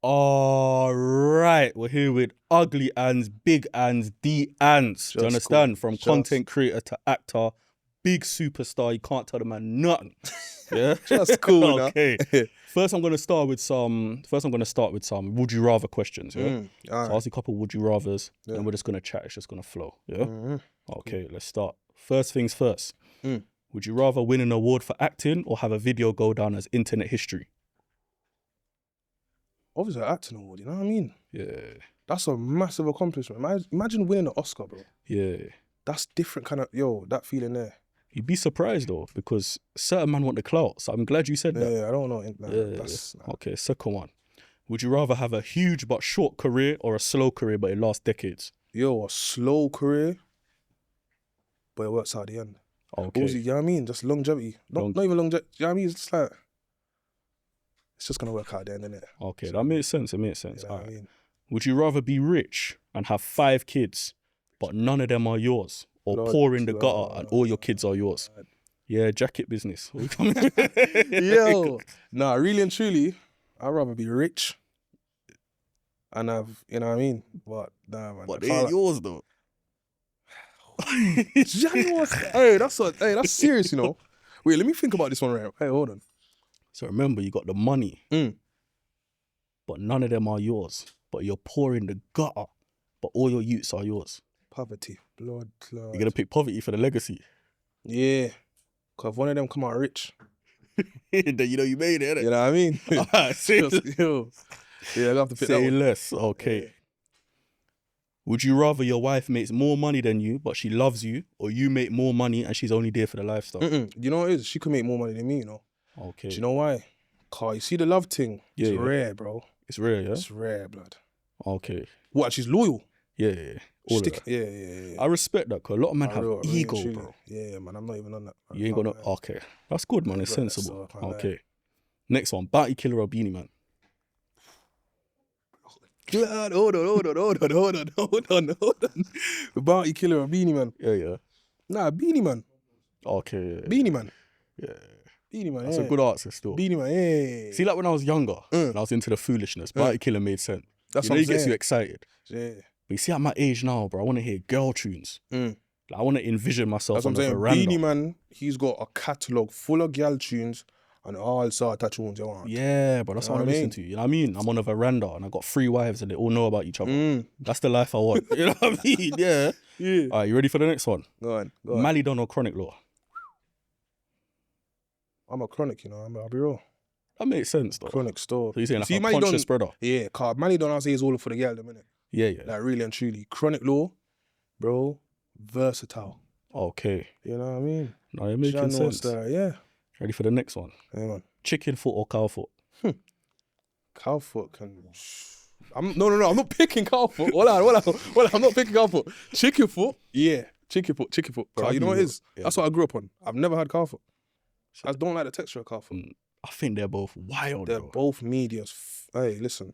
All right, we're here with Uglyandz, Bigandz, D'Andz. Do you understand? From content creator to actor, big superstar. You can't tell the man nothing. Yeah, Just cool. Okay. First, I'm gonna start with some. Would you rather questions. Yeah. So I'll ask you a couple would you rather's, and we're just gonna chat. It's just gonna flow. Yeah. Okay. Let's start. First things first. Would you rather win an award for acting or have a video go down as internet history? Obviously, an acting award, you know what I mean? Yeah. That's a massive accomplishment. Imagine winning an Oscar, bro. Yeah. That's different kind of, that feeling there. You'd be surprised though, because certain man want the clout. So I'm glad you said that. Yeah, I don't know. Okay, second one. Would you rather have a huge but short career or a slow career but it lasts decades? A slow career, but it works out at the end. Okay. You know what I mean? Just longevity. Not even longevity. You know what I mean? It's just like, it's just going to work out at the end, innit? Okay, that makes sense. It makes sense. You know what I mean? Would you rather be rich and have 5 kids, but none of them are yours? Or poor in the gutter and all your kids are yours? Yeah, jacket business. Yo, nah, really and truly, I'd rather be rich and have, you know what I mean? But nah, man. But they ain't yours though. Hey, that's serious, you know. Wait, let me think about this one right. Hey, hold on. So remember, you got the money, but none of them are yours. But you're poor in the gutter, but all your youths are yours. Poverty, blood clot. You're gonna pick poverty for the legacy. Yeah, cause if one of them come out rich, then you know you made it, innit? You know what I mean? Yeah, I have to pick that one. Less. Okay. Yeah. Would you rather your wife makes more money than you, but she loves you, or you make more money and she's only there for the lifestyle? You know what it is? She could make more money than me, you know. Okay. Do you know why? Cause you see the love thing. It's rare, bro. It's rare, yeah? It's rare, blood. Okay. What? She's loyal. Yeah. All of that. Yeah. I respect that, because a lot of men have ego, bro. Yeah, man. I'm not even on that. You ain't gonna. Okay. That's good, man. It's sensible. Okay. Next one. Bounty killer or beanie man? Hold on. Bounty killer or beanie man? Yeah. Nah, beanie man. Okay. Yeah. Beanie man. Yeah. Beanie man. That's a good answer still. Beanie man. Yeah. See, like when I was younger, and I was into the foolishness, bounty killer made sense. That's what I'm saying. It gets you excited. Yeah. But you see, at my age now, bro, I want to hear girl tunes. Like, I want to envision myself on the veranda. Beanie man, he's got a catalogue full of girl tunes and all sort of tunes you want. Yeah, but that's what I listen to. You know what I mean? I'm on a veranda and I got 3 wives and they all know about each other. That's the life I want. You know what I mean? Yeah. All right, you ready for the next one? Go on. Malidon or chronic law? I'm a chronic, you know. I'll be real. That makes sense, though. Chronic store. So you're saying like a conscious spreader? Yeah, cause Malidon, I'll say, is all for the girl, the minute. Yeah. Like, really and truly. Chronic law, bro, versatile. Okay. You know what I mean? No, you're making sense. Yeah. Ready for the next one? Yeah, man. Chicken foot or cow foot? Cow foot can... No, I'm not picking cow foot. Hold on, I'm not picking cow foot. Chicken foot, yeah. Chicken foot. Bro, you know what it is? Yeah. That's what I grew up on. I've never had cow foot. I don't like the texture of cow foot. I think they're both wild, They're both medias. Hey, listen.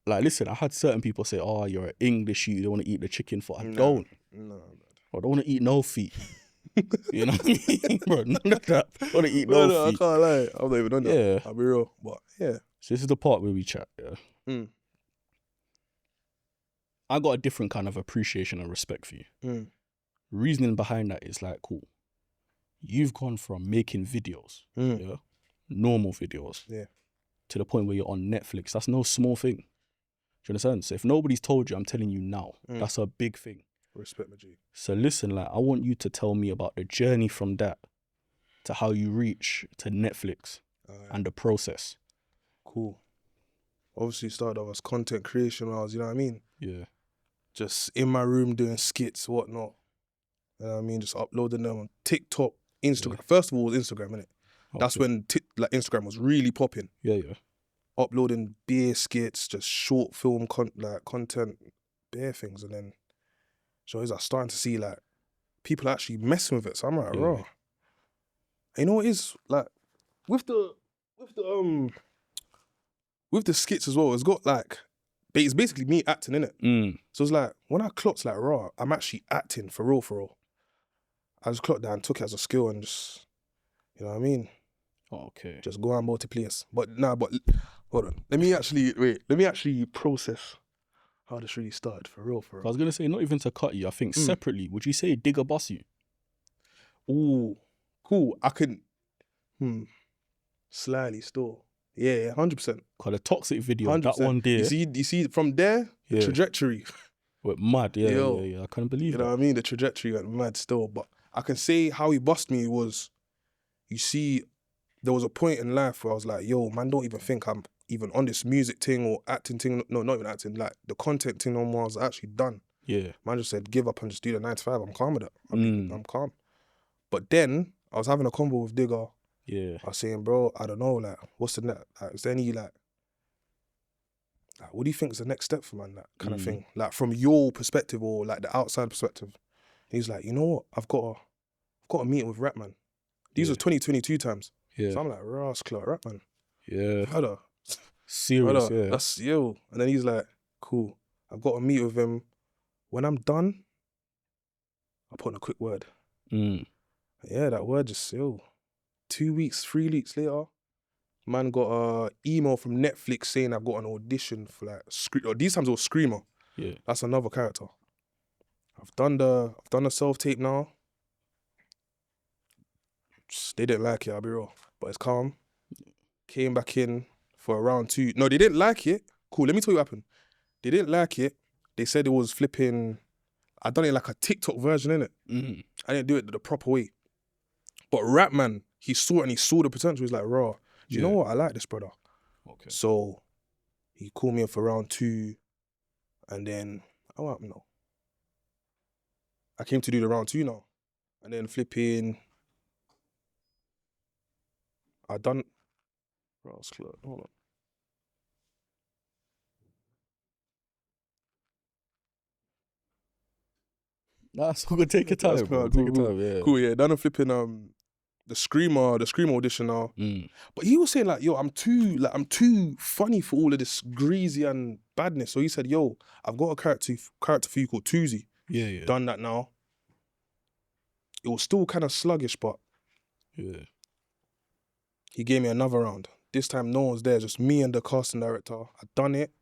Like, listen, I had certain people say, oh, you're an English, you don't want to eat the chicken foot. I don't. No, I don't want to eat no feet. You know what I mean? Bro, none of that. I want to eat no feet. I can't lie. I'm not even on that. Yeah. I'll be real. But, yeah. So this is the part where we chat, yeah? I got a different kind of appreciation and respect for you. Reasoning behind that is like, cool. You've gone from making videos, yeah, normal videos, to the point where you're on Netflix. That's no small thing. Do you understand? So if nobody's told you, I'm telling you now. That's a big thing. Respect, my G. So listen, like, I want you to tell me about the journey from that to how you reach to Netflix and the process. Cool. Obviously started off as content creation when I was, you know what I mean? Yeah. Just in my room doing skits, whatnot. You know what I mean? Just uploading them on TikTok, Instagram. Yeah. First of all, it was Instagram, innit? That's when Instagram was really popping. Yeah. Uploading beer skits, just short film content, beer things, and then so I was starting to see like people actually messing with it. So I'm like, raw. And you know what it is? Like with the skits as well, it's got like it's basically me acting in it. So it's like when I clocked like raw, I'm actually acting for real. I just clocked down, took it as a skill, and just, you know what I mean? Okay. Just go and multi-place. But Hold on. Let me actually process how this really started, for real. I was gonna say, not even to cut you, I think separately, would you say Digger bust you? Ooh, cool. I can, slightly still. Yeah, 100%. Cause the Toxic video, 100%. that one there. You see from there, the trajectory. Went mad, yeah. I couldn't believe You know what I mean? The trajectory went mad still. But I can say how he bust me was, you see, there was a point in life where I was like, yo, man, don't even think I'm even on this music thing or acting thing. No, not even acting. Like, the content thing no more, I was actually done. Yeah. Man just said, give up and just do the 9 to 5. I'm calm with it. I'm calm. But then, I was having a convo with Digger. Yeah. I was saying, bro, I don't know, like, what's the next, like, is there any, like, what do you think is the next step for man, that kind of thing? Like, from your perspective or, like, the outside perspective. He's like, you know what? I've got a meeting with Rap Man. These were 2022 times. Yeah. So I'm like, Ross Clark, Rap Man. Yeah. Brother. Serious, brother, yeah. That's yo. And then he's like, cool. I've got to meet with him. When I'm done, I'll put in a quick word. Yeah, that word just, 2 weeks, 3 weeks later, man got a email from Netflix saying I've got an audition for like or these times it was Screamer. Yeah. That's another character. I've done the self-tape now. They didn't like it, I'll be real. But it's calm. Came back in for round 2. No, they didn't like it. Cool, let me tell you what happened. They didn't like it. They said it was flipping, I done it like a TikTok version, innit? I didn't do it the proper way. But Rap Man, he saw the potential. He's like, raw, do you know what? I like this, brother. Okay. So he called me in for round 2. And then, no. I came to do the round 2 now. And then flipping, I done, hold on. That's all good. Take your time, bro. Take your time, yeah. Cool, yeah. Done a flipping the Screamer audition now. But he was saying like, yo, I'm too funny for all of this greasy and badness. So he said, yo, I've got a character for you called Tuesday. Yeah. Done that now. It was still kind of sluggish, but he gave me another round. This time no one's there, just me and the casting director. I done it.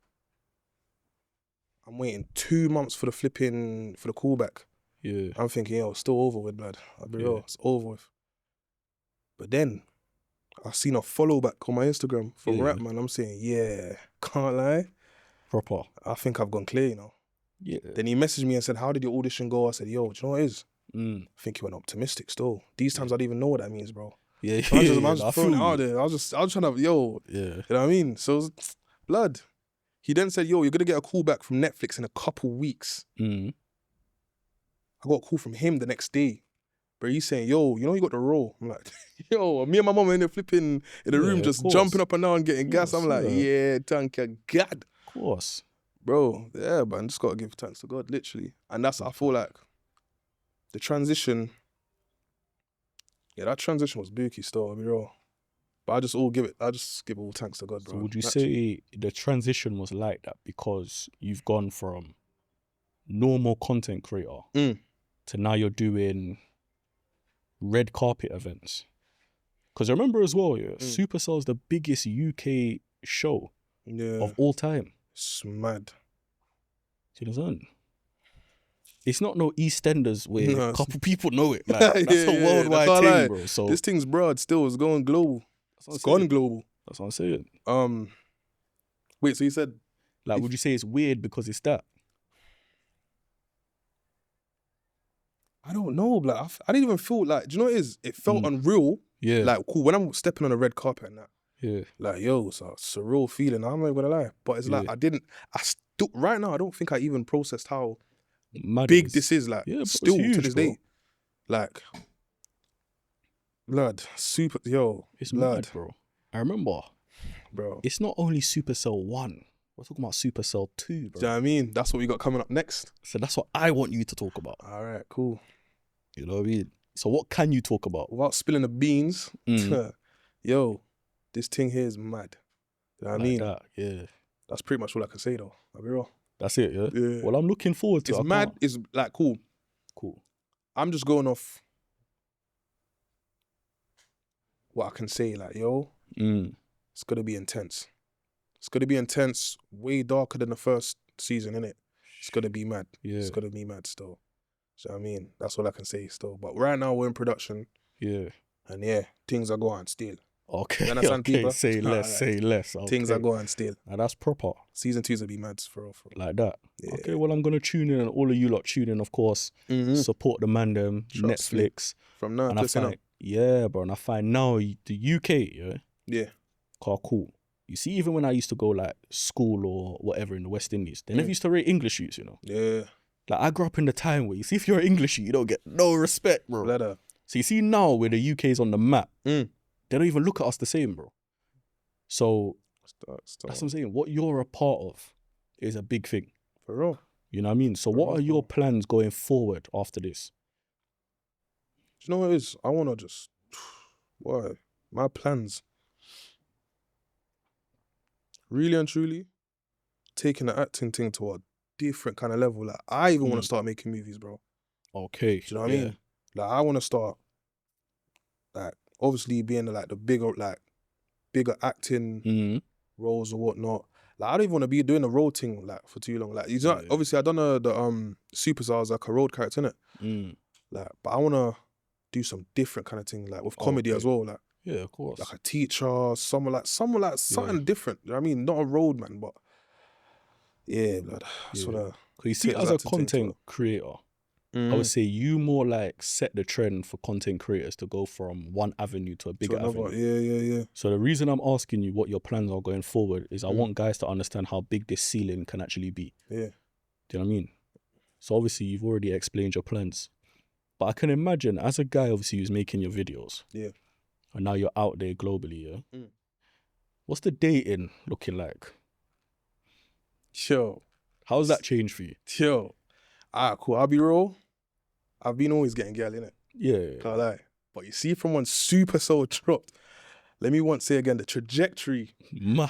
I'm waiting 2 months for the callback. Yeah. I'm thinking, yo, it's still over with, blood. I'll be real, it's over with. But then, I seen a follow back on my Instagram from Rap Man. I'm saying, yeah, can't lie. Proper. I think I've gone clear, you know. Yeah. Then he messaged me and said, how did your audition go? I said, yo, do you know what it is? I think he went optimistic still. These times I don't even know what that means, bro. Yeah, I was just throwing it out there. I was trying to, you know what I mean? So, blood. He then said, yo, you're going to get a call back from Netflix in a couple weeks. I got a call from him the next day. But he's saying, yo, you know you got the role. I'm like, yo, me and my mom are in the room just jumping up and down getting gas. I'm like, thank you, God. Of course. Bro, yeah, man, just got to give thanks to God, literally. And that's, I feel like, the transition, that transition was booky still, I'll be real. But I just give all thanks to God, bro. So would you say the transition was like that because you've gone from normal content creator to now you're doing red carpet events? Because I remember as well, Supacell's the biggest UK show of all time. It's mad. Do you understand? It's not no EastEnders where a couple people know it. Like, that's a worldwide thing, bro. So this thing's broad still. It's going global. It's gone global. That's what I'm saying. Wait, so you said... Like, would you say it's weird because it's that? I don't know, like, I didn't even feel like... Do you know what it is? It felt unreal. Yeah. Like, cool, when I'm stepping on a red carpet and that. Yeah. Like, yo, it's a surreal feeling. I'm not gonna lie. But it's like, right now, I don't think I even processed how big this is. Like, still huge, to this day. Like, blood, it's blood. mad, bro. I remember, bro. It's not only Supacell 1. We're talking about Supacell 2, bro. Do you know what I mean? That's what we got coming up next. So that's what I want you to talk about. All right, cool. You know what I mean? So what can you talk about? Without spilling the beans, yo, this thing here is mad. You know what I mean? That, yeah. That's pretty much all I can say, though. I'll be real. That's it, yeah? Well, I'm looking forward to it. It's mad. It's like, cool. I'm just going off what I can say. Like, yo, it's going to be intense. It's gonna be intense, way darker than the first season, innit? It's gonna be mad. Yeah. It's gonna be mad still. Do you know what I mean? That's all I can say still. But right now we're in production. Yeah. And yeah, things are going still. Okay. You understand, okay. people? Say less. Say less. Okay. Things are going still. And that's proper. Season 2's will be mad for real. Like that. Yeah. Okay, well, I'm gonna tune in, and all of you lot tune in, of course. Support the man them, Trust Netflix. Me. From now, and I find, yeah, bro. And I find now the UK, yeah, cool. You see, even when I used to go like school or whatever in the West Indies, they never used to rate English youths, you know. Yeah. Like I grew up in the time where you see if you're English, you don't get no respect, bro. Bladder. So you see now where the UK's on the map, they don't even look at us the same, bro. So that's what I'm saying. What you're a part of is a big thing. For real. You know what I mean? So what are your plans going forward after this? Do you know what it is? I want to just... Why? My plans... Really and truly, taking the acting thing to a different kind of level. Like, I even want to start making movies, bro. Okay. Do you know what I mean? Like, I want to start, like, obviously being the bigger acting roles or whatnot. Like, I don't even want to be doing the road thing, like, for too long. Like, you know, obviously I done the Supacell, I was like a road character, innit? Like, but I want to do some different kind of thing, like, with comedy as well, like. Yeah, of course. Like a teacher, someone like something different. You know what I mean? Not a road man, but yeah, blood. Cause you see, as a content creator, I would say you more like set the trend for content creators to go from one avenue to a bigger avenue. Yeah. So the reason I'm asking you what your plans are going forward is I want guys to understand how big this ceiling can actually be. Yeah. Do you know what I mean? So obviously you've already explained your plans, but I can imagine as a guy obviously who's making your videos. Yeah. And now you're out there globally, yeah? What's the dating looking like? Yo. How's that changed for you? Yo. Cool. I'll be real. I've been always getting girl, innit? Yeah. Can't lie. But you see from when Supacell dropped, let me once say again, the trajectory. Mad.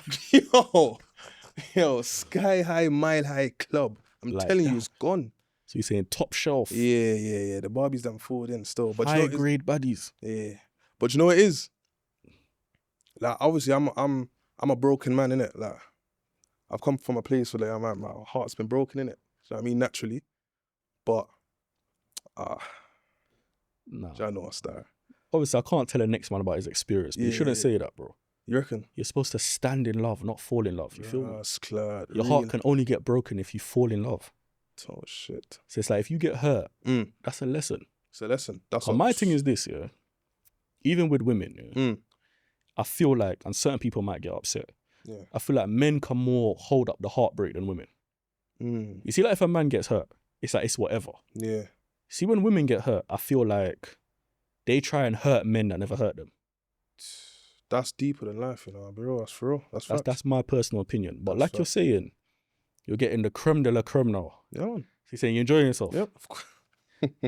Yo, sky high, mile high club. I'm like telling you, it's gone. So you're saying top shelf? Yeah. The Barbies done forward in still. But high grade baddies. Yeah. But you know what it is? Like, obviously, I'm a broken man, innit? Like, I've come from a place where like, my heart's been broken, innit? You know what I mean? Naturally. But, nah. I know what's that. Obviously, I can't tell a next man about his experience, but you shouldn't say that, bro. You reckon? You're supposed to stand in love, not fall in love. You feel me? Your really? heart can only get broken if you fall in love. Oh, shit. So it's like, if you get hurt, that's a lesson. It's a lesson. My thing is this, yeah? Even with women, I feel like, and certain people might get upset, I feel like men can more hold up the heartbreak than women. You see, like if a man gets hurt, it's like, it's whatever. Yeah. See, when women get hurt, I feel like they try and hurt men that never hurt them. That's deeper than life, you know, bro. That's for real. That's my personal opinion. But like you're saying, you're getting the creme de la creme now. Yeah, man. So you're saying you're enjoying yourself? Yep.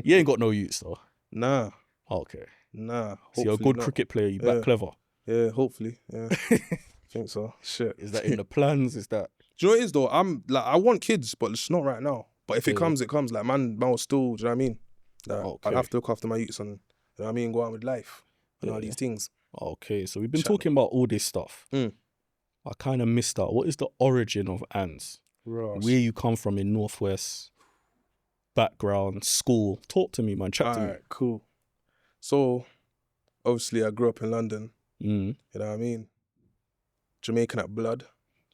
You ain't got no use, though? Nah. Okay. Nah. So you're a good cricket player, you back clever? Yeah, hopefully. Yeah. Think so. Shit. Is that in the plans? Is that... Do you know what it is, though? I want kids, but it's not right now. But if it comes, it comes. Like, man will still, do you know what I mean? Like, I'll have to look after my youths and, you know what I mean, go on with life and all these things. Okay, so we've been talking about all this stuff. I kind of missed out. What is the origin of Uglyandz? Where you come from in Northwest, background, school. Talk to me, man. Chat to me. Alright, cool. So, obviously, I grew up in London. You know what I mean? Jamaican at blood.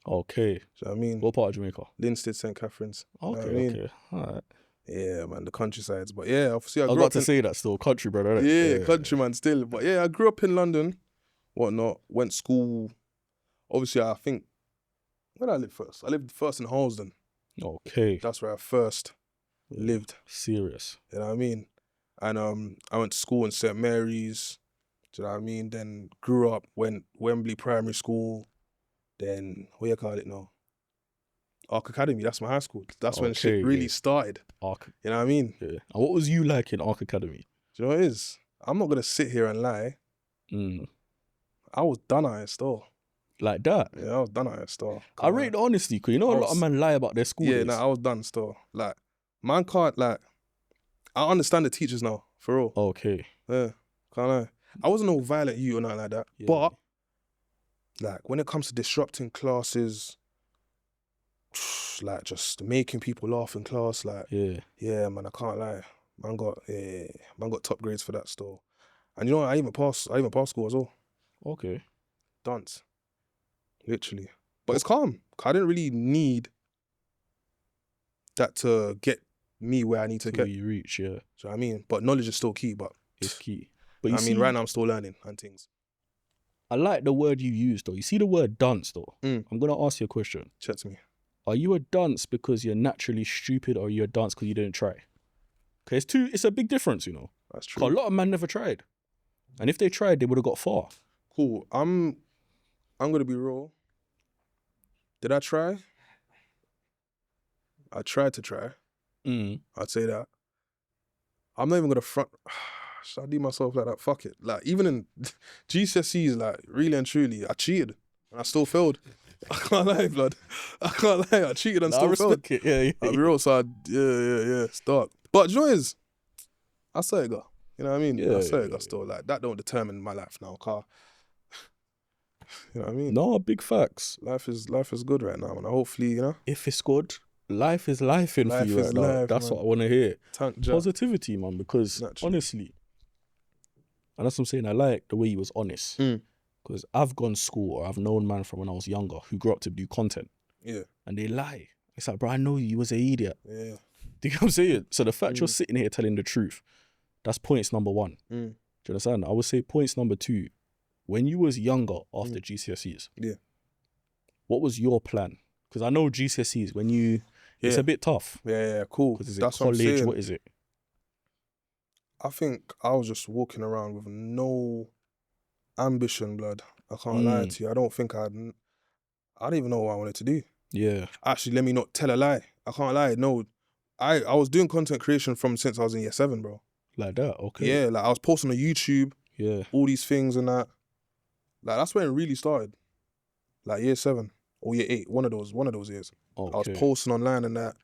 Okay. Do you know what I mean? What part of Jamaica? Linstead, St. Catherine's. Okay, you know what I mean? Okay. All right. Yeah, man, the countrysides. But yeah, obviously I was grew about up to say that still, country, brother. Yeah, country, man, still. But yeah, I grew up in London, whatnot, went school. Obviously, I think, where did I live first? I lived first in Halsden. Okay. That's where I first lived. Serious. You know what I mean? And I went to school in St. Mary's. Do you know what I mean? Then grew up, went Wembley Primary School. Then, what do you call it now? Arc Academy, that's my high school. That's when shit really started. You know what I mean? Yeah. And what was you like in Arc Academy? Do you know what it is? I'm not going to sit here and lie. I was done at it still. Like that? Yeah, I was done at it still. I rate the honesty, because you know a lot of men lie about their school days. I was done still. Like, man can't, like, I understand the teachers now, for real. Okay. Yeah, can't lie. I wasn't no violent youth or nothing like that. Yeah. But like when it comes to disrupting classes, like just making people laugh in class, like yeah, man, I can't lie. Man got top grades for that still. And you know what, I even passed school as well. Okay. Dance. Literally. But it's calm. I didn't really need that to get me where I need to get. Where you reach, yeah. So I mean, but knowledge is still key, but it's key. But I mean, right now I'm still learning and things. I like the word you used though. You see the word dance though. I'm gonna ask you a question. Chat to me. Are you a dunce because you're naturally stupid, or are you a dunce because you didn't try? Okay, it's a big difference, you know. That's true. A lot of men never tried. And if they tried, they would have got far. Cool. I'm gonna be real. Did I try? I tried to try. I'd say that. I'm not even gonna front. Should I do myself like that? Fuck it. Like even in GCSEs, like really and truly, I cheated and I still failed. I can't lie, blood. I can't lie. I cheated and still failed. It. Yeah. I'll be real. So yeah. Start. But you know is, I say it, go. You know what I mean? Yeah, I say it, go. Still like that don't determine my life now, car. You know what I mean? No, big facts. Life is good right now, and hopefully, you know. If it's good, life is life for you right now. That's man. What I want to hear. Positivity, man. Because honestly, and that's what I'm saying. I like the way he was honest. Because I've gone to school, or I've known man from when I was younger who grew up to do content. Yeah. And they lie. It's like, bro, I know you was an idiot. Yeah. Do you know what I'm saying? So the fact you're sitting here telling the truth, that's points number 1. Do you understand? I would say points number 2. When you was younger after GCSEs, what was your plan? Because I know GCSEs, when you, it's a bit tough. Yeah, cool. Because is it college? What is it? I think I was just walking around with no ambition, blood. I can't lie to you. I don't even know what I wanted to do. Yeah. Actually, let me not tell a lie. I can't lie. No, I was doing content creation since I was in year 7, bro. Like that, okay. Yeah, like I was posting on YouTube. Yeah. All these things and that. Like that's when it really started. Like year 7 or year 8, one of those years. Okay. I was posting online and that.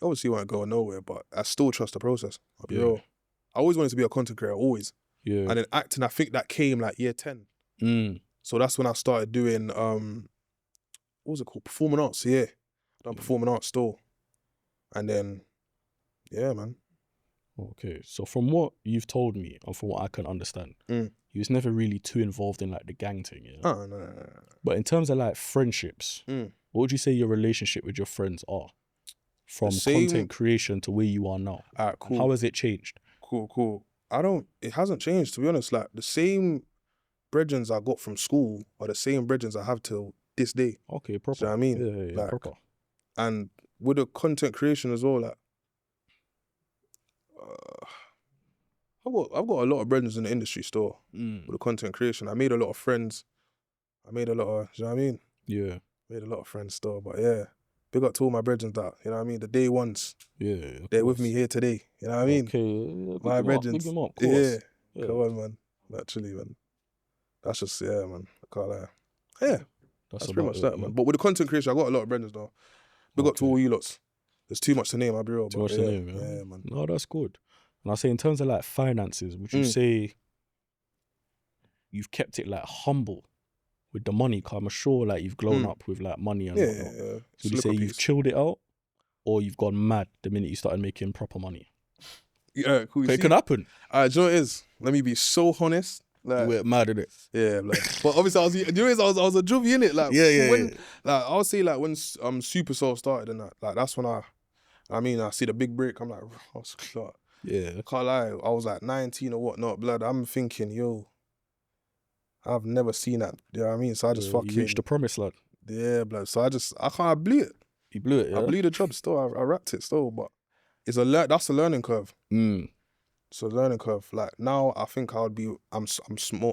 Obviously, it wasn't going nowhere, but I still trust the process. I'll be real. I always wanted to be a content creator, always. Yeah. And then acting, I think that came like year 10. So that's when I started doing, what was it called? Performing arts, yeah. Done performing arts still. And then, yeah, man. Okay, so from what you've told me, and from what I can understand, you was never really too involved in like the gang thing, yeah? Oh, no. But in terms of like friendships, what would you say your relationship with your friends are? From content creation to where you are now. Alright, cool. How has it changed? Cool. It hasn't changed, to be honest. Like the same brethrens I got from school are the same brethrens I have till this day. Okay, proper. Do you know what I mean? Yeah, like, proper. And with the content creation as well, like, I've got a lot of brethren in the industry still with the content creation. I made a lot of friends. Do you know what I mean? Yeah. Made a lot of friends still, but yeah. Big up to all my brethren that, you know what I mean? The day ones. Yeah. They're with me here today, you know what I mean? Okay. My brethren. Big them up, of course. Yeah. Come on, man. Naturally, man. That's just, yeah, man. I can't lie. Yeah. That's pretty much that, man. But with the content creation, I got a lot of brethren though. Big up to all you lots. There's too much to name, I'll be real. Too much to name, yeah, man. No, that's good. And I say in terms of like finances, would you say you've kept it like humble with the money? Cause I'm sure like you've grown up with like money and whatnot. Yeah. So would you say you've chilled it out, or you've gone mad the minute you started making proper money? Yeah, cool. It can happen. Do you know what it is? Let me be so honest. Like, we're mad at it. Yeah, like, but obviously I was a juvie in it. Like, like I would say like when Supacell started and that, like that's when I see the big break. I'm like, oh, yeah. I can't lie. I was like 19 or whatnot, blood. I'm thinking, yo, I've never seen that. You know what I mean? So I just fucking... You reached the promised land. Yeah, blood. So I blew it. You blew it, yeah? I blew the job still. I wrapped it still, but that's a learning curve. It's a learning curve. Like now I think I'm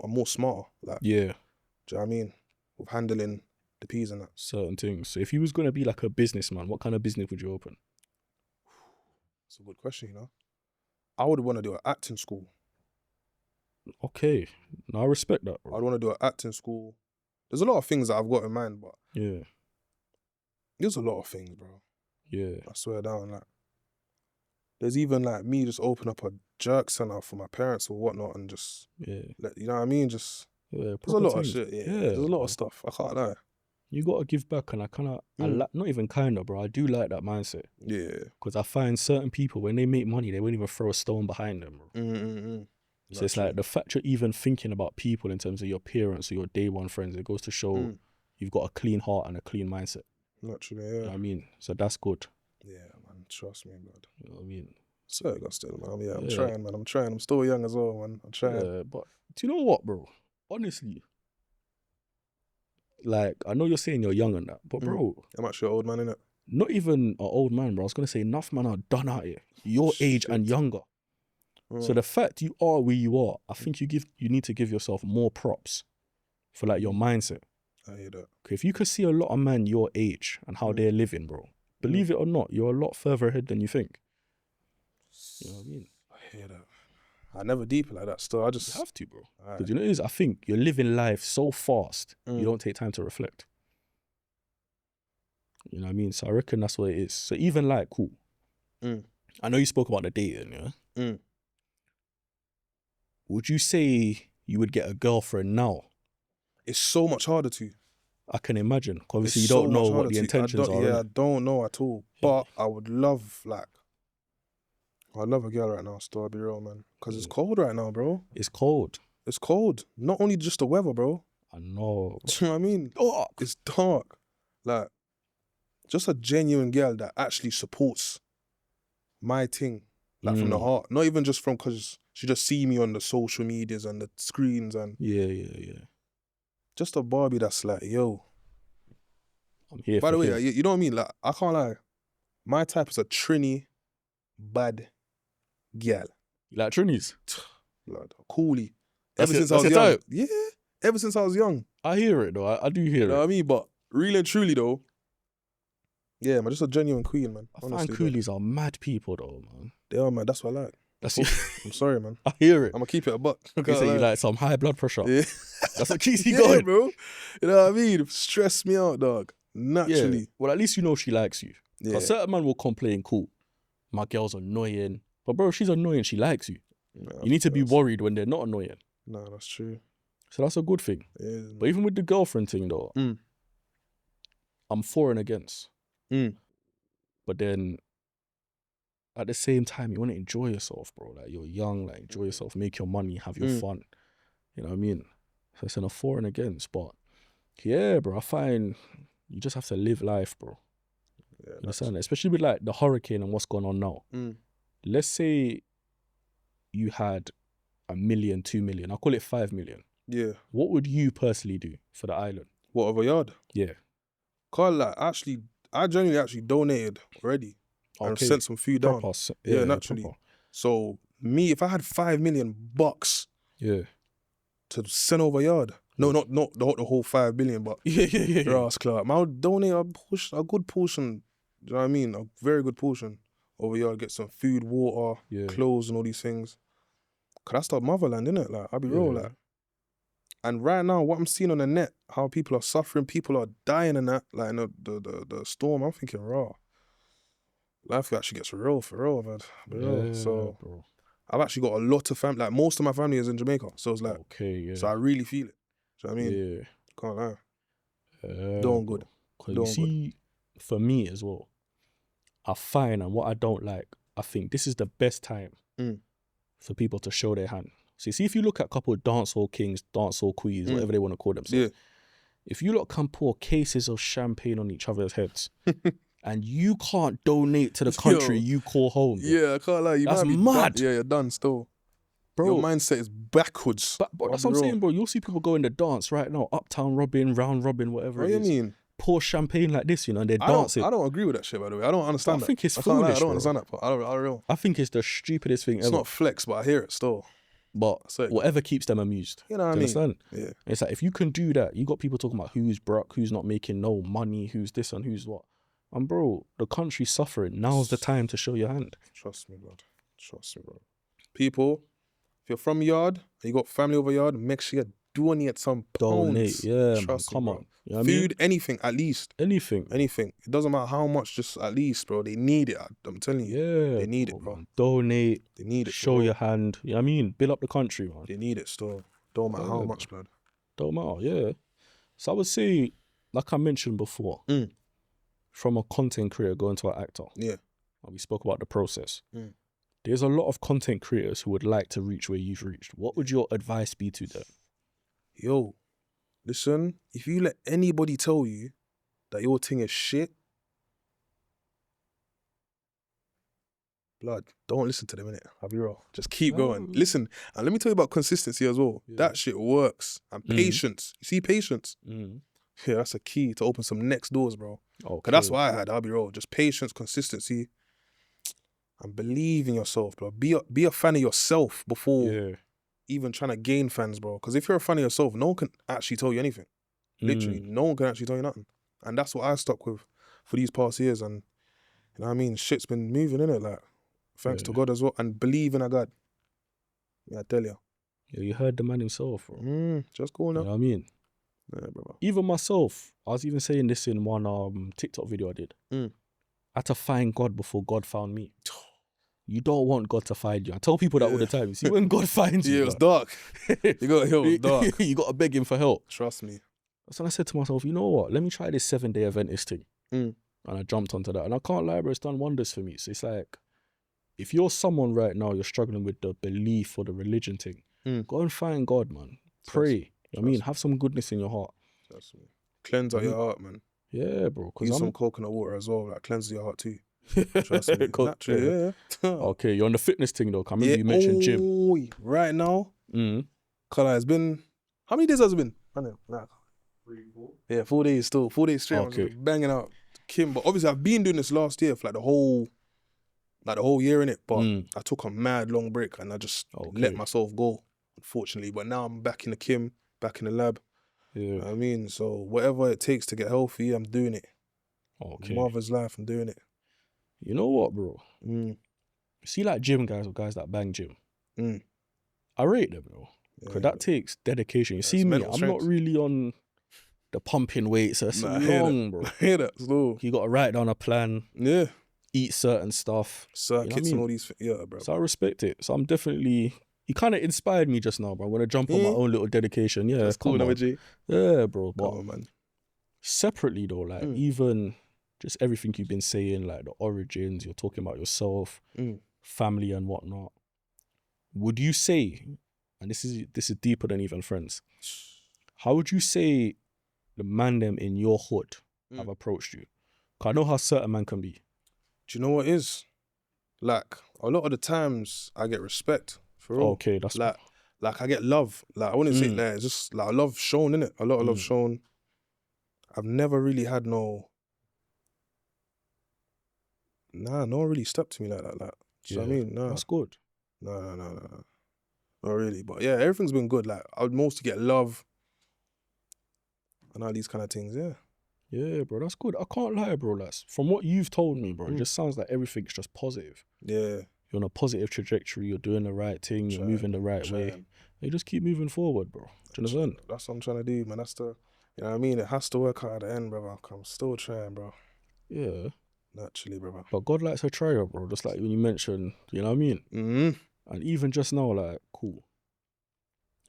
more smarter. Like, yeah. Do you know what I mean? With handling the P's and that. Certain things. So if you was going to be like a businessman, what kind of business would you open? That's a good question, you know? I would want to do an acting school. Okay. No, I respect that, bro. I'd want to do an acting school. There's a lot of things that I've got in mind, but... Yeah. There's a lot of things, bro. Yeah. I swear down, like... There's even like me just open up a jerk center for my parents or whatnot and just... Yeah. You know what I mean? Just Yeah, there's a lot things. of shit. Yeah, there's a lot of stuff. I can't lie. You gotta give back, and I kind of, not even kind of, bro. I do like that mindset. Yeah. Because I find certain people, when they make money, they won't even throw a stone behind them, bro. So it's like the fact you're even thinking about people in terms of your parents or your day one friends, it goes to show you've got a clean heart and a clean mindset. Naturally, yeah. You know what I mean? So that's good. Yeah, man. Trust me, blood. You know what I mean? So I got still, man. Yeah, I'm trying, man. I'm trying. I'm still young as well, man. I'm trying. Yeah, but do you know what, bro? Honestly, like, I know you're saying you're young and that, but bro, I'm actually an old man, innit? not even an old man, bro. I was gonna say enough man are done out here. Your age and younger. So the fact you are where you are, I think you need to give yourself more props for like your mindset. I hear that. Okay, if you could see a lot of men your age and how they're living, bro, believe it or not, you're a lot further ahead than you think. You know what I mean? I hear that. I never deep it like that still. I just you have to, bro. Because you know what it is? I think you're living life so fast, you don't take time to reflect. You know what I mean? So I reckon that's what it is. So even like, cool. I know you spoke about the dating, yeah? Would you say you would get a girlfriend now? It's so much harder to. I can imagine. Obviously, you don't know what the intentions are. Yeah, I don't know at all. But I would love, like, I'd love a girl right now, still, I'll be real, man. Because it's cold right now, bro. It's cold. It's cold. Not only just the weather, bro. I know. Do you know what I mean? Dark. It's dark. Like, just a genuine girl that actually supports my thing. Like, from the heart. Not even just from because she just see me on the social medias and the screens and... Yeah. Just a Barbie that's like, yo. I'm here. By the way, you know what I mean? Like, I can't lie. My type is a Trini bad girl. You like Trinis? Blood. Coolie. Ever since I was young. Type? Yeah. Ever since I was young. I hear it though. I do hear it. You know what I mean? But really and truly though, yeah, man, just a genuine queen, man. I find coolies are mad people though, man. They are, man. That's what I like. I'm sorry, man. I hear it. I'm gonna keep it a buck. You say you like some high blood pressure. Yeah. That's what keeps you going, bro. You know what I mean? Stress me out, dog. Naturally. Yeah. Well, at least you know she likes you. Yeah. Certain man will complain, cool, my girl's annoying. But bro, she's annoying, she likes you. No, you need to be worried when they're not annoying. No, that's true. So that's a good thing. Yeah, but even with the girlfriend thing though, I'm for and against. But then at the same time, you want to enjoy yourself, bro. Like, you're young, like, enjoy yourself, make your money, have your fun. You know what I mean? So it's a for and against. But yeah, bro, I find you just have to live life, bro. Yeah, you understand? Especially with like the hurricane and what's going on now. Let's say you had 1 million, 2 million. I'll call it 5 million. Yeah. What would you personally do for the island? What, of a yard? Yeah. Carl, like, I genuinely actually donated already. Okay. And sent some food down. Yeah, naturally. Proper. So me, if I had $5 million to send over a yard, no, not the whole 5 billion, but Ross Clark, I would donate a good portion. Do you know what I mean? A very good portion over yard. Get some food, water, clothes, and all these things. Cause that's the motherland, innit? Like, I'll be real, like. And right now, what I'm seeing on the net, how people are suffering, people are dying and that, like in the storm, I'm thinking, raw. Life actually gets real for real, man. Yeah, so bro. I've actually got a lot of family. Like, most of my family is in Jamaica, so it's like, so I really feel it. Do you know what I mean? Yeah, can't lie. Doing good. You see, for me as well, I find, and what I don't like, I think this is the best time for people to show their hand. So you see, if you look at a couple of dancehall kings, dancehall queens, whatever they want to call themselves, if you lot can pour cases of champagne on each other's heads. And you can't donate to the country you call home. Bro. Yeah, I can't lie. That's mad. Yeah, you're done still. Bro, your mindset is backwards. But that's what I'm saying, bro. You'll see people go in the dance right now. Uptown Robin, round Robin, whatever it is. What do you mean? Pour champagne like this, you know, and they're dancing. I don't agree with that shit, by the way. I don't understand that. I think it's foolish, I don't understand that part. I don't. I think it's the stupidest thing ever. It's not flex, but I hear it still. But whatever keeps them amused. You know what I mean? Understand? Yeah. It's like, if you can do that, you got people talking about who's broke, who's not making no money, who's this and who's what. And bro, the country's suffering. Now's the time to show your hand. Trust me, blood. Trust me, bro. People, if you're from yard and you got family over yard, make sure you donate some pounds. Donate, yeah, trust me, come on. You know food, anything, at least. Anything. It doesn't matter how much, just at least, bro. They need it. I'm telling you. Yeah. They need it, bro. Donate. They need it. Show your hand. You know what I mean? Build up the country, man. They need it still. Don't matter how much, blood. Don't matter, yeah. So I would say, like I mentioned before, from a content creator going to an actor. Yeah. And we spoke about the process. There's a lot of content creators who would like to reach where you've reached. What would your advice be to them? Yo, listen, if you let anybody tell you that your thing is shit, blood, don't listen to them, innit? I'll be real. Just keep going. Listen, and let me tell you about consistency as well. Yeah. That shit works. And patience. You see patience? Yeah, that's a key to open some next doors, bro. Because that's what I had, I'll be real. Just patience, consistency, and believe in yourself, bro. Be a fan of yourself before even trying to gain fans, bro. Because if you're a fan of yourself, no one can actually tell you anything. Literally, no one can actually tell you nothing. And that's what I stuck with for these past years. And, you know what I mean? Shit's been moving, innit? Like, thanks to God as well. And believe in a God. Yeah, I tell you. Yeah, you heard the man himself, bro. Just go now. You know what I mean? Yeah, brother. Even myself, I was even saying this in one TikTok video I did. I had to find God before God found me. You don't want God to find you. I tell people that all the time. See, when God finds you, it was dark. It was dark. You got to beg him for help. Trust me. So I said to myself, you know what? Let me try this 7-day Adventist thing. And I jumped onto that. And I can't lie, bro, it's done wonders for me. So it's like, if you're someone right now, you're struggling with the belief or the religion thing, go and find God, man. Pray. You know what I mean? Have some goodness in your heart. Trust me. Cleanse out your heart, man. Yeah, bro. Use some coconut water as well. That cleanses your heart too. Trust me. Naturally, Okay, you're on the fitness thing though. I remember you mentioned gym. Right now, it's been, how many days has it been? I don't know. 3, 4. Yeah, 4 days still. 4 days straight. Okay. I'm banging out Kim. But obviously I've been doing this last year for like the whole year, innit? But I took a mad long break and I just let myself go, unfortunately. But now I'm back in the Kim, back in the lab. Yeah. You know what I mean? So whatever it takes to get healthy, I'm doing it. Okay. Mother's life, I'm doing it. You know what, bro? See, like gym guys or guys that bang gym. I rate them, bro. Because that takes dedication. You see me, I'm not really on the pumping weights. That's long, bro. I hear that, slow. You got to write down a plan. Yeah. Eat certain stuff. Circuits and all these things. Yeah, bro. So I respect it. So I'm definitely... You kind of inspired me just now, bro. I'm going to jump on my own little dedication. Yeah, that's cool, G. Yeah, bro. Come on, man. Separately, though, like, even... Just everything you've been saying, like the origins, you're talking about yourself, family and whatnot. Would you say, and this is deeper than even friends, how would you say the man them in your hood have approached you? Because I know how certain man can be. Do you know what it is? Like, a lot of the times I get respect, for real. Okay, that's... Like I get love. Like, I wouldn't say that. It's just like love shown, innit? A lot of love shown. I've never really had no... Nah, no one really stepped to me like that. Like, do you know what I mean? Nah. That's good. No. Not really. But yeah, everything's been good. Like, I would mostly get love and all these kind of things, yeah. Yeah, bro, that's good. I can't lie, bro. That's, from what you've told me, bro, it just sounds like everything's just positive. Yeah. You're on a positive trajectory. You're doing the right thing. You're moving the right way. You just keep moving forward, bro. Do you understand? That's what I'm trying to do, man. That's the, you know what I mean? It has to work out at the end, brother. I'm still trying, bro. Yeah. Naturally, brother. But God likes a trier, bro. Just like when you mentioned, you know what I mean? And even just now, like, cool.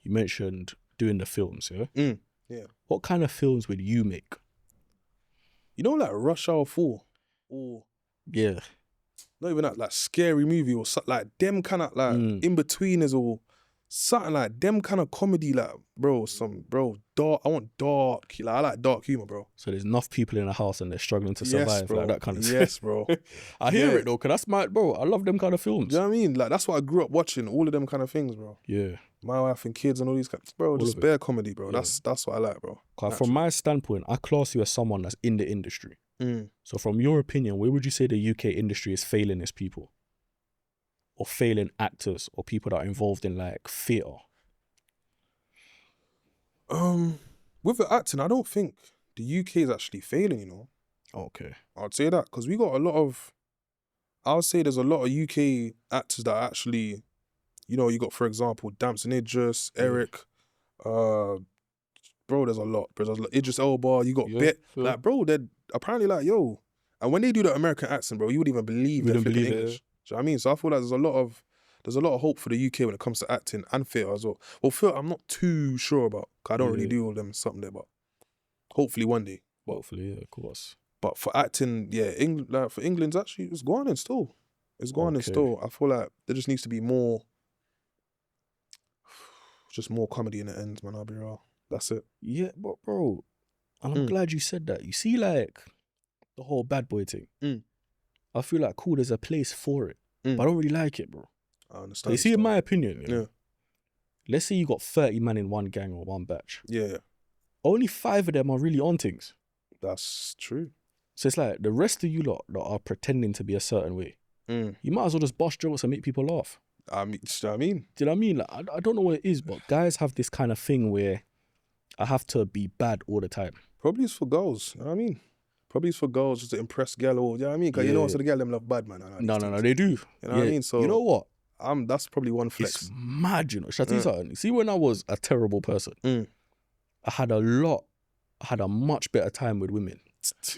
You mentioned doing the films, yeah? Yeah. What kind of films would you make? You know, like Rush Hour 4? Or... Yeah. Not even that, like, scary movie or something, like, them kind of, like, in-betweeners or something like them kind of comedy, like, bro, dark. I want dark, like, I like dark humor, bro. So there's enough people in a house and they're struggling to survive, like that kind of Yes, bro. I hear it though, because that's my, bro, I love them kind of films. Do you know what I mean? Like, that's what I grew up watching, all of them kind of things, bro. Yeah. My Wife and Kids and all these kind of, bro, just bare comedy, bro. Yeah. That's what I like, bro. From my standpoint, I class you as someone that's in the industry. So from your opinion, where would you say the UK industry is failing its people? Or failing actors or people that are involved in, like, theatre? With the acting, I don't think the UK is actually failing, you know. Okay. I'd say that, because we got a lot of, I would say there's a lot of UK actors that actually, you know, you got, for example, Damson Idris, Eric, bro, there's a lot. Idris Elba, you got Bit. Like, bro, they're apparently like, yo. And when they do the American accent, bro, you wouldn't even believe they're flipping English. Do you know what I mean? So I feel like there's there's a lot of hope for the UK when it comes to acting and theatre as well. Well, theatre I'm not too sure about, because I don't really do all them something there, but hopefully one day. But, hopefully, yeah, of course. But for acting, yeah, for England's actually, it's going in still. It's going in still. I feel like there just needs to be more, just more comedy in the end, man. I'll be real. That's it. Yeah, but bro, and I'm glad you said that. You see, like, the whole bad boy thing. I feel like, cool, there's a place for it. But I don't really like it, bro. I understand. You see, in my opinion, you know, let's say you got 30 men in one gang or one batch. Yeah. Only 5 of them are really on things. That's true. So it's like, the rest of you lot that are pretending to be a certain way, you might as well just bust jokes and make people laugh. I mean, do you know what I mean? Do you know what I mean? Like, I don't know what it is, but guys have this kind of thing where I have to be bad all the time. Probably it's for girls, you know what I mean? Probably it's for girls just to impress girl, or, you know what I mean? Because you know what, so the girl them love bad, man. No, they do. You know what I mean? So, you know what? That's probably one flex. It's mad, you know. Should I tell you something? See, when I was a terrible person, I had a much better time with women.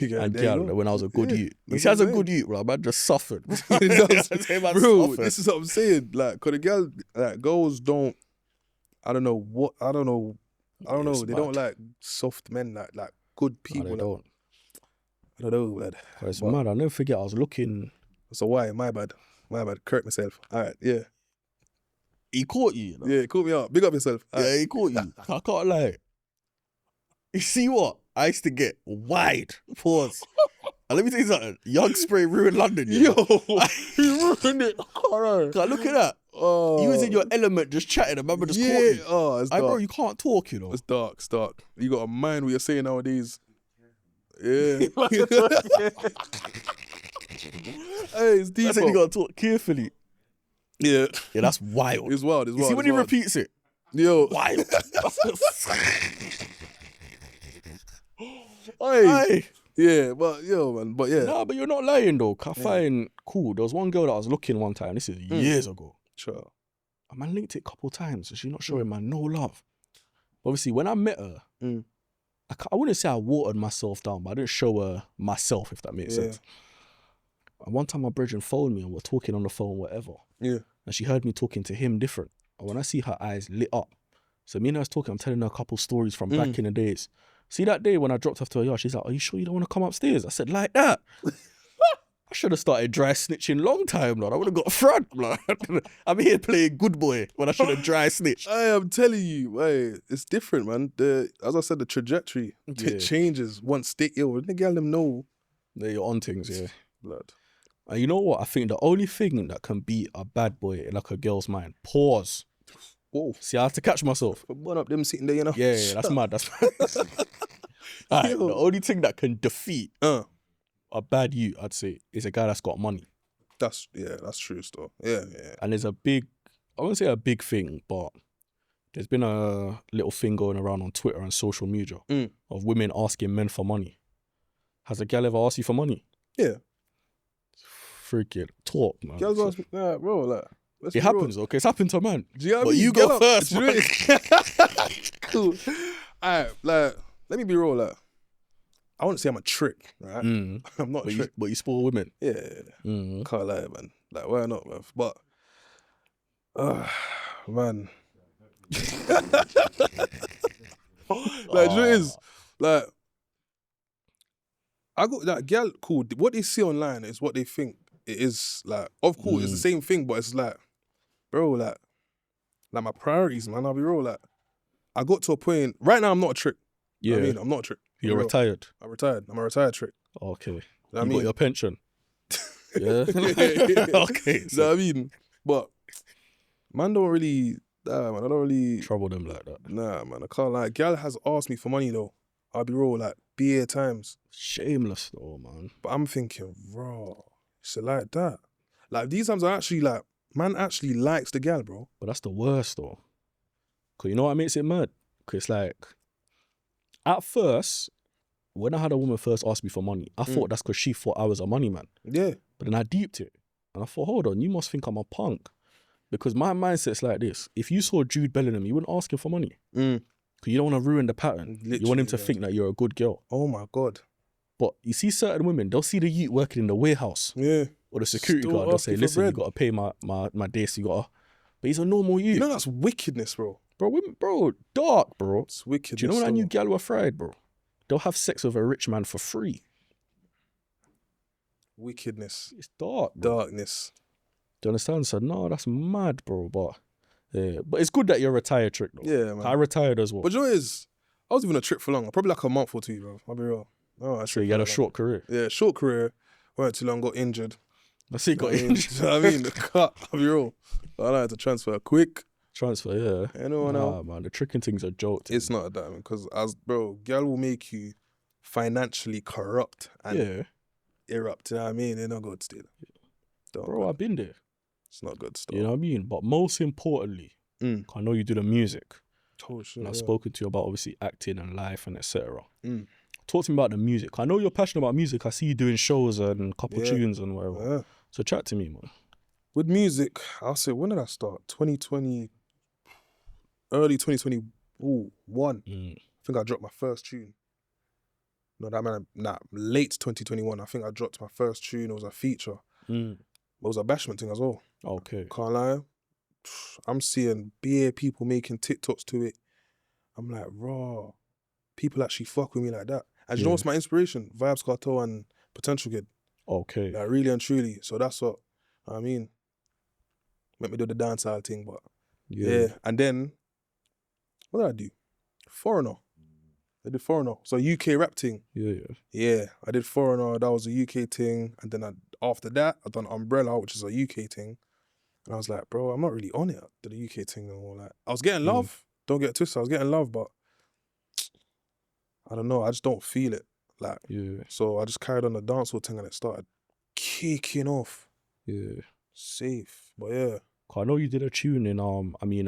And girl, when I was a good youth. You see, as a good youth, bro, man just suffered. Bro, this is what I'm saying. Like, cause the girl, like, girls don't, I don't know. They don't like soft men, like good people. No, they don't. I don't know, man. It's mad. I'll never forget, I was looking. So why? My bad. Correct myself. All right, yeah. He caught you, you know? Yeah, he caught me up. Big up yourself. Yeah, he caught you. I can't lie. You see what? I used to get wide. Pause. And let me tell you something. Young Spray ruined London. Yo, he ruined it. Look at that. You was in your element just chatting. I remember just caught you. Oh, it's dark. Bro, you can't talk, you know. It's dark. You got to mind what you're saying nowadays. Yeah. Hey, it's deep. I said you got to talk carefully. Yeah. Yeah, that's wild. It's wild. You see when he repeats it? Yo. Wild. Hey. Yeah, but man, but yeah. Nah, but you're not lying though. I find cool. There was one girl that I was looking one time. This is years ago. Sure. And man linked it a couple of times, so she's not showing man no love. Obviously, when I met her, I wouldn't say I watered myself down, but I didn't show her myself, if that makes sense. And one time my brethren phoned me and we're talking on the phone, whatever. Yeah. And she heard me talking to him different. And when I see her eyes lit up, so me and her was talking, I'm telling her a couple stories from back in the days. See that day when I dropped off to her yard, she's like, are you sure you don't want to come upstairs? I said, like that? I should have started dry snitching long time, Lord. I would have got front, Lord. I'm here playing good boy when I should have dry snitched. I am telling you, hey, it's different, man. As I said, the trajectory changes once they ill. The girl them know. They're on things, yeah. Blood. And you know what? I think the only thing that can beat a bad boy in like a girl's mind, pause. Whoa. See, I had to catch myself. One up them sitting there, you know. Yeah, that's mad. That's mad. Right, the only thing that can defeat a bad youth, I'd say, is a guy that's got money. That's true stuff. Yeah. And there's I won't say a big thing, but there's been a little thing going around on Twitter and social media of women asking men for money. Has a gal ever asked you for money? Yeah. Freaking talk, man. Girls ask me, nah, bro, like. It happens, okay? It's happened to a man. Do you know what but I mean? you go first, Cool. Alright, like, let me be real, like, I wouldn't say I'm a trick, right? I'm not a trick. But you spoil women. Yeah. Can't lie, man. Like, why not, man? But, man. Like, it is, like, I got that girl, cool. What they see online is what they think it is. Like, of course, it's the same thing, but it's like, bro, like my priorities, man. I'll be real. Like, I got to a point. Right now, I'm not a trick. Yeah, I mean, I'm not a trick. You're retired. I'm retired. I'm a retired trick. Okay. You got your pension. Yeah. Okay. So. You know what I mean? But man, don't really. Nah, man. I don't really trouble them like that. Nah, man. I can't lie. Gal has asked me for money though. I'll be real. Like, BA times. Shameless though, man. But I'm thinking, bro, it's like that. Like, these times are actually like, man actually likes the gal, bro. But that's the worst though. Cause you know what makes it mad? Cause it's like, at first, when I had a woman first ask me for money, I thought that's because she thought I was a money man. Yeah. But then I deeped it. And I thought, hold on, you must think I'm a punk. Because my mindset's like this. If you saw Jude Bellingham, you wouldn't ask him for money. Because you don't want to ruin the pattern. Literally, you want him to think that you're a good girl. Oh my God. But you see certain women, they'll see the youth working in the warehouse. Yeah. Or the security guard, they'll say, listen, you got to pay my day, so you got to But he's a normal youth. You know that's wickedness, bro. Bro, dark, bro. It's wickedness. Do you know when I knew gal were fried, bro? They'll have sex with a rich man for free. Wickedness. It's dark, bro. Darkness. Do you understand? So, no, that's mad, bro. But it's good that you're retired, Trick, though. Yeah, man. I retired as well. But you know what it is? I was even a Trick for long. Probably like a month or two, bro. I'll be real. Oh, so you had a short career? Yeah, short career. Weren't too long, got injured. That's it, got injured. You know what I mean? Cut. I'll be real. I had to transfer quick. Transfer, yeah. Anyone else? Man, the tricking thing's a joke. It's not that, man. Because, gal will make you financially corrupt and erupt. You know what I mean? They're not good still. Bro, I've been there. It's not good stuff. You know what I mean? But most importantly, I know you do the music. Oh, shit, and I've spoken to you about obviously acting and life and etc. Mm. Talk to me about the music. I know you're passionate about music. I see you doing shows and a couple tunes and whatever. Yeah. So chat to me, man. With music, I'll say, when did I start? 2020, early 2021. I think I dropped my first tune. No, late 2021. I think I dropped my first tune. It was a feature. It was a bashment thing as well. Okay. Can't lie. I'm seeing bare people making TikToks to it. I'm like, raw. People actually fuck with me like that. And you know what's my inspiration? Vibes Cartel and Potential Kid. Okay. Like, really and truly. So that's what I mean. Let me do the dancehall thing, but yeah. And then, what did I do? Foreigner. I did Foreigner. So UK rap thing. Yeah. I did Foreigner. That was a UK thing. And then after that, I done Umbrella, which is a UK thing. And I was like, bro, I'm not really on it. Did the UK thing and all that. I was getting love. Don't get it twisted. I was getting love, but I don't know. I just don't feel it. Like, so I just carried on the dancehall thing and it started kicking off. Yeah. Safe. But yeah. I know you did a tune in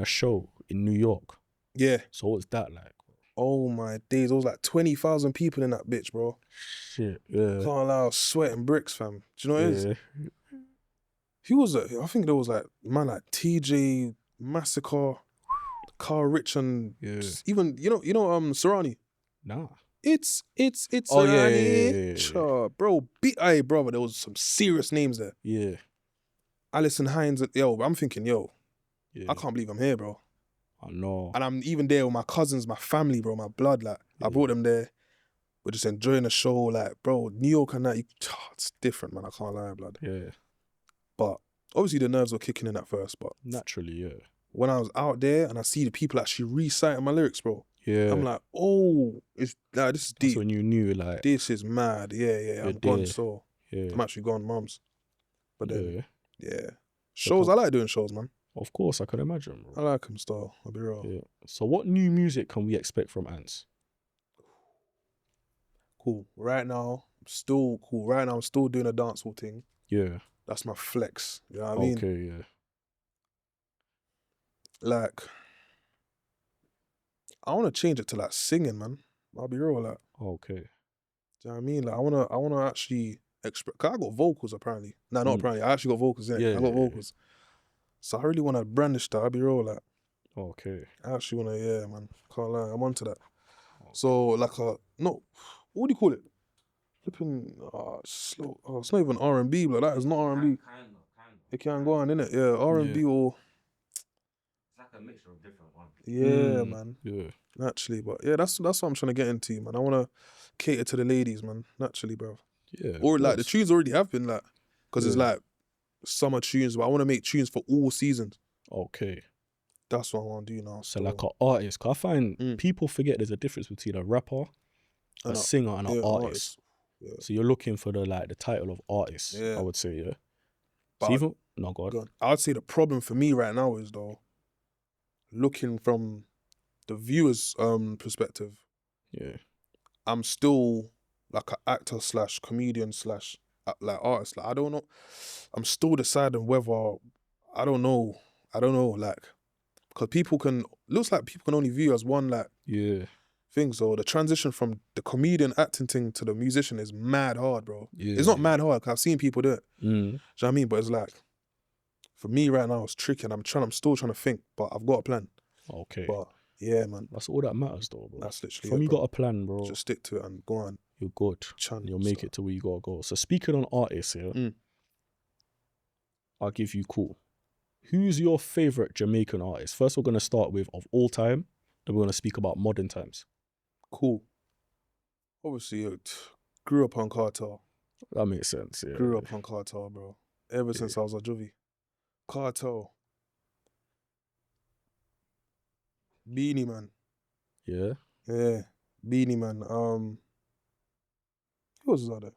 a show in New York. Yeah. So what's that like? Oh my days. There was like 20,000 people in that bitch, bro. Shit, yeah. Can't lie, I was sweating bricks, fam. Do you know what it is? Who was it? I think there was like, man, like TJ, Massacre, Carl Rich, and even, you know, Serrani. Nah. It's Oh, Serrani. yeah. Bro, brother, there was some serious names there. Yeah. Alison Hines, I'm thinking, I can't believe I'm here, bro. I know. And I'm even there with my cousins, my family, bro, my blood. Like, I brought them there. We're just enjoying the show. Like, bro, New York and that, it's different, man. I can't lie, blood. Yeah. But obviously the nerves were kicking in at first, but naturally, yeah. When I was out there and I see the people actually reciting my lyrics, bro. Yeah. I'm like, oh, it's like, this is deep. That's when you knew, like, this is mad. Yeah. I'm gone, so I'm actually gone, mums. But then, shows. I like doing shows, man. Of course, I can imagine, bro. I like them still. I'll be real. Yeah. So, what new music can we expect from Ants? Cool. Right now, I'm still cool. Right now, I'm still doing a dancehall thing. Yeah. That's my flex. You know what I mean? Okay, yeah. Like, I want to change it to like singing, man. I'll be real, like. Okay. Do you know what I mean? Like, I wanna actually express. Cause I got vocals apparently. Nah, not apparently. I actually got vocals. Yeah, I got vocals. So I really want to brandish that. I'll be real, like. Okay. I actually want to, man. Can't lie. I'm onto that. Okay. So like what do you call it? Flipping slow. It's not even R&B, but that is not R&B. Kind of. It can go on, innit? Yeah, R&B or. It's like a mixture of different ones. Yeah, man. Yeah. Naturally, but yeah, that's what I'm trying to get into, man. I want to cater to the ladies, man. Naturally, bro. Yeah. Or like the tunes already have been like, because it's like summer tunes, but I want to make tunes for all seasons. Okay. That's what I want to do now. So like an artist, cause I find people forget there's a difference between a rapper, a singer, and an artist. Yeah. So you're looking for the title of artist. I would say, yeah. But so even no, go on. I'd say the problem for me right now is though, looking from the viewer's perspective. Yeah. I'm still like an actor / comedian / like artist. Like I don't know. I'm still deciding whether I don't know. Like, because looks like people can only view as one thing. So the transition from the comedian acting thing to the musician is mad hard, bro. Yeah. It's not mad hard because I've seen people do it. Do you know what I mean? But it's like, for me right now, it's tricky and I'm still trying to think, but I've got a plan. Okay. But yeah, man. That's all that matters though, bro. That's literally From you got a plan, bro. Just stick to it and go on. You're good. You'll make it to where you gotta go. So speaking on artists here, I'll give you Cool. Who's your favorite Jamaican artist? First, we're going to start with of all time. Then we're going to speak about modern times. Cool. Obviously, grew up on Cartel. That makes sense, yeah. Grew up on Cartel, bro. Ever since I was a juvie. Cartel. Beanie Man. Yeah? Yeah. Beanie Man. Who else is out there?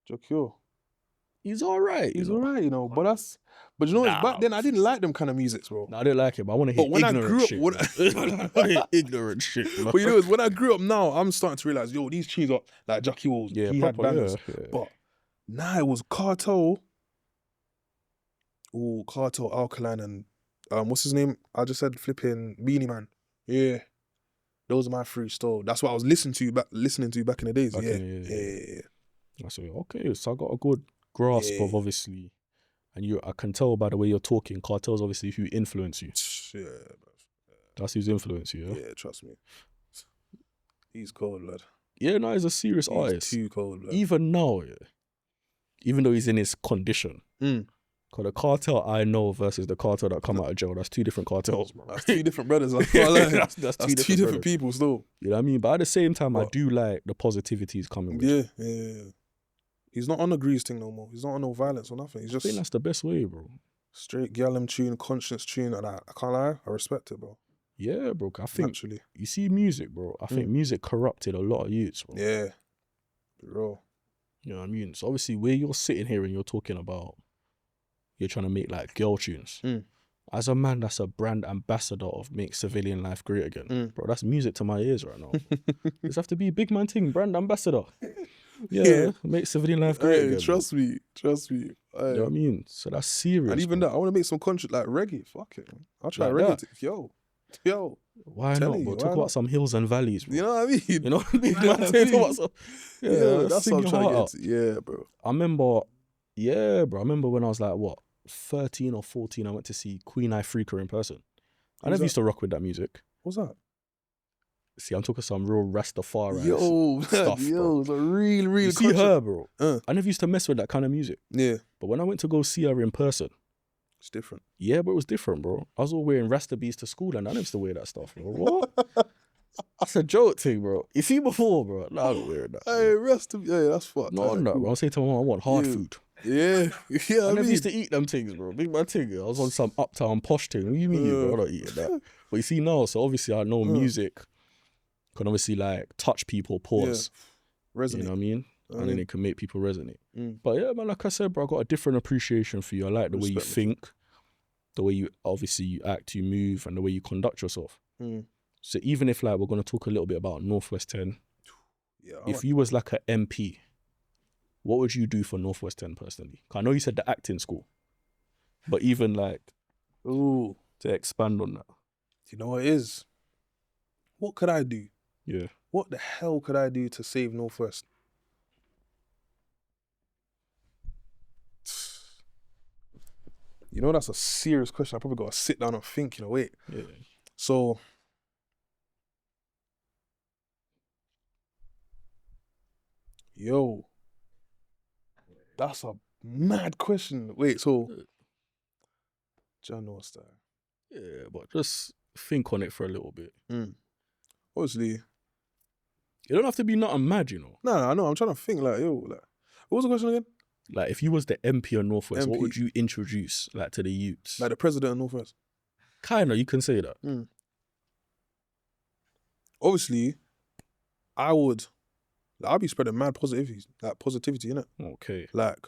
Jokyo. He's alright. He's alright, you know. But you know, back then I didn't like them kind of musics, bro. No, I didn't like it, but I want to hear ignorant shit. I hear ignorant shit. But you know, when I grew up now, I'm starting to realize, yo, these tunes are like Jackie Wolves. Yeah, he proper, had bangers. yeah. But nah, it was Cartel. Oh, Cartel, Alkaline, and what's his name? I just said flipping Beanie Man. Yeah. Those are my three still. That's what I was listening to back in the days. Yeah. I say, okay, so I got a good grasp of obviously, and I can tell by the way you're talking, Cartel's obviously who influenced you. Yeah, that's who's influenced you. Yeah, trust me. He's cold, blood. Yeah, no, he's a serious artist. Too cold, blood. Even now, yeah. Even though he's in his condition. Because the Cartel I know versus the Cartel that come out of jail, that's two different cartels, bro. That's two different brothers. I can't lie. that's two different people still. You know what I mean? But at the same time, I do like the positivity he's coming with. Yeah. He's not on the grease thing no more. He's not on no violence or nothing. He's just... I think that's the best way, bro. Straight Gallum tune, conscience tune, and I can't lie, I respect it, bro. Yeah, bro. I think, actually, you see music, bro. I think music corrupted a lot of youths, bro. Yeah. Bro. You know what I mean? So obviously, where you're sitting here and you're talking about, you're trying to make like girl tunes. As a man that's a brand ambassador of Make Civilian Life Great Again, bro, that's music to my ears right now. This have to be a big man thing, brand ambassador. Yeah, Make Civilian Life Great again. Trust me. You know what I mean? So that's serious. And even that, I want to make some content like reggae. Fuck it, man. I'll try like reggae. Yo. Why not, bro? Talk about some hills and valleys, bro. You know what I mean? You know what I mean? That's what I'm trying to get to. Yeah, bro. I remember when I was like, 13 or 14, I went to see Queen Ifrica in person. I never used to rock with that music. What's that? See, I'm talking some real Rastafari stuff, bro. It's a real you see her, bro. I never used to mess with that kind of music. Yeah. But when I went to go see her in person, it's different. Yeah, but it was different, bro. I was all wearing Rasta beats to school and I never used to wear that stuff, bro. What? That's a joke thing, bro. You see before, bro? No, I don't wear that. Hey, Rasta, that's fucked. Not on that, bro. I was saying to my mom, I want hard food. Yeah. I never used to eat them things, bro. Big man thing. I was on some uptown posh thing. What do you mean, bro? I'm not eating that. But you see now, so obviously I know music can obviously like touch people, pause. Resonate. You know what I mean? And then it can make people resonate. But yeah, man, like I said, bro, I got a different appreciation for you. I like the way you think, the way you act, you move, and the way you conduct yourself. So even if like we're gonna talk a little bit about Northwest 10, if you was like an MP, what would you do for Northwest 10 personally? I know you said the acting school, but even like, to expand on that. You know what it is? What could I do? Yeah. What the hell could I do to save Northwest? You know, that's a serious question. I probably got to sit down and think, wait. Yeah. So, that's a mad question. Wait, so, John Star. Yeah, but just think on it for a little bit. Obviously. You don't have to be nothing mad, No, I know. I'm trying to think what was the question again? Like, if you was the MP of Northwest, what would you introduce, like, to the youths? Like the president of Northwest? Kinda, you can say that. Obviously, I'll be spreading mad positivity, innit? Okay. Like,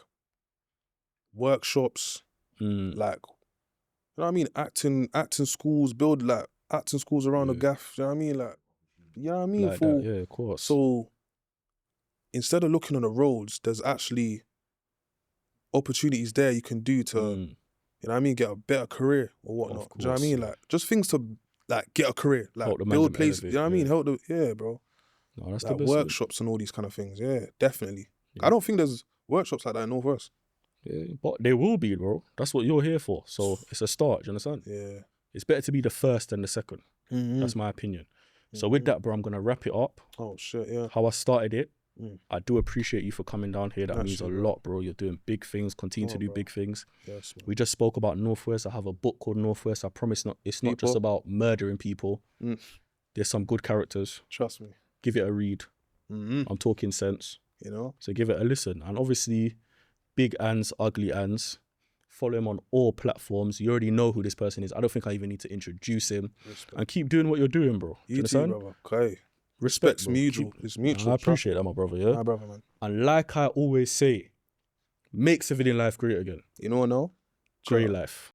workshops, like, you know what I mean? Acting schools, build, like, acting schools around the gaff, you know what I mean? Like, you know what I mean? Like that, yeah, of course. So, instead of looking on the roads, there's actually opportunities there you can do to, you know what I mean, get a better career or whatnot. Do you know what I mean? Like, just things to, like, get a career, like, build places, you know what I mean? Help the, bro. No, that's like the best workshops and all these kind of things, definitely. I don't think there's workshops like that in Northwest. Yeah, but there will be, bro. That's what you're here for. So it's a start, do you understand? Yeah. It's better to be the first than the second. That's my opinion. So with that, bro, I'm going to wrap it up. Oh, shit, yeah. How I started it. I do appreciate you for coming down here. That means a lot, bro. You're doing big things. Continue to do big things. Yes, we just spoke about Northwest. I have a book called Northwest. I promise it's not just about murdering people. There's some good characters. Trust me. Give it a read. I'm talking sense. You know? So give it a listen. And obviously, Uglyandz, Uglyandz. Follow him on all platforms. You already know who this person is. I don't think I even need to introduce him. Respect. And keep doing what you're doing, bro. Do you understand? Brother. Okay. Respect's mutual. It's mutual. I appreciate that, my brother, yeah? My brother, man. And like I always say, make civilian life great again. You know what now? Great life.